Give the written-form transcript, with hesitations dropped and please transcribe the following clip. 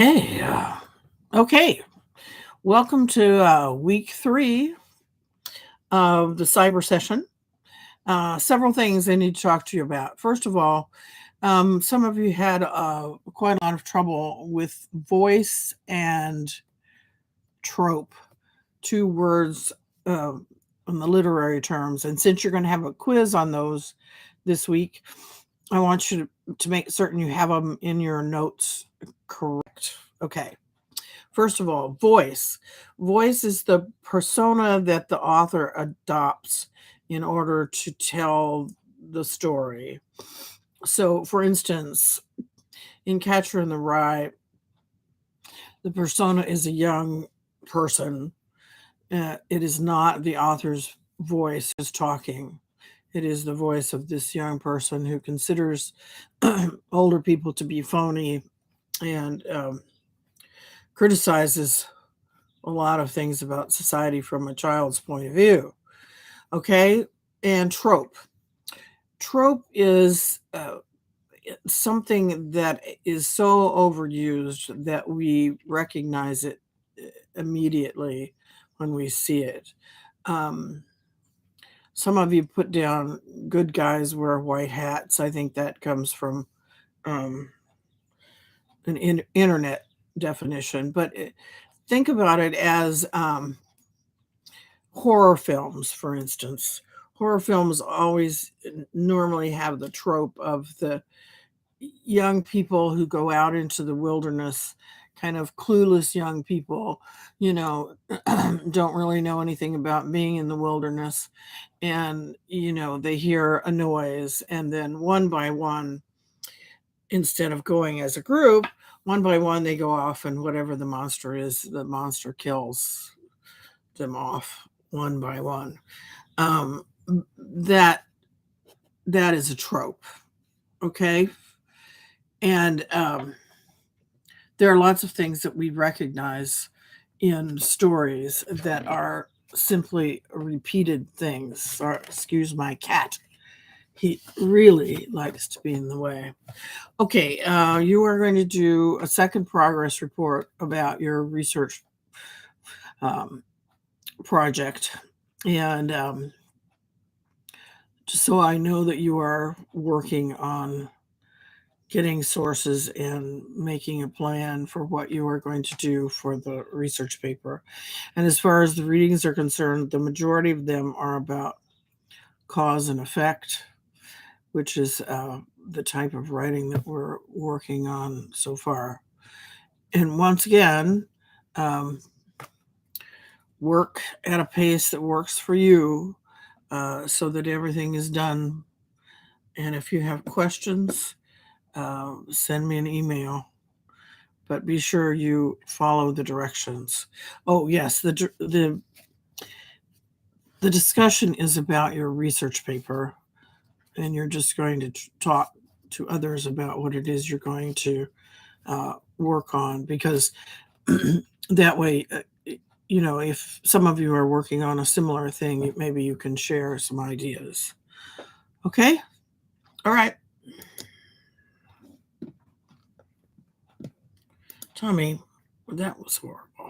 Hey, okay. Welcome to week three of the cyber session. Several things I need to talk to you about. First of all, some of you had quite a lot of trouble with voice and trope, two words in the literary terms. And since you're going to have a quiz on those this week, I want you to make certain you have them in your notes correct. Okay. First of all, voice. Voice is the persona that the author adopts in order to tell the story. So, for instance, in Catcher in the Rye, the persona is a young person. It is not the author's voice who's talking. It is the voice of this young person who considers older people to be phony and criticizes a lot of things about society from a child's point of view. Okay. And trope. Trope is something that is so overused that we recognize it immediately when we see it. Um, some of you put down good guys wear white hats. I think that comes from um, an internet definition, but think about it as horror films, for instance. Horror films always normally have the trope of the young people who go out into the wilderness, kind of clueless young people, you know, don't really know anything about being in the wilderness. And, they hear a noise, and then one by one, instead of going as a group, one by one, they go off, and whatever the monster is, the monster kills them off one by one. Um, that that is a trope, okay? And there are lots of things that we recognize in stories that are simply repeated things. Or excuse my cat; he really likes to be in the way. Okay, you are going to do a second progress report about your research um, project, and just so I know that you are working on getting sources and making a plan for what you are going to do for the research paper. And as far as the readings are concerned, the majority of them are about cause and effect, which is the type of writing that we're working on so far. And once again, um, work at a pace that works for you so that everything is done. And if you have questions, send me an email, but be sure you follow the directions. Oh yes, the discussion is about your research paper, and you're just going to talk to others about what it is you're going to work on, because that way, if some of you are working on a similar thing, maybe you can share some ideas. Okay, all right, Tommy, that was horrible.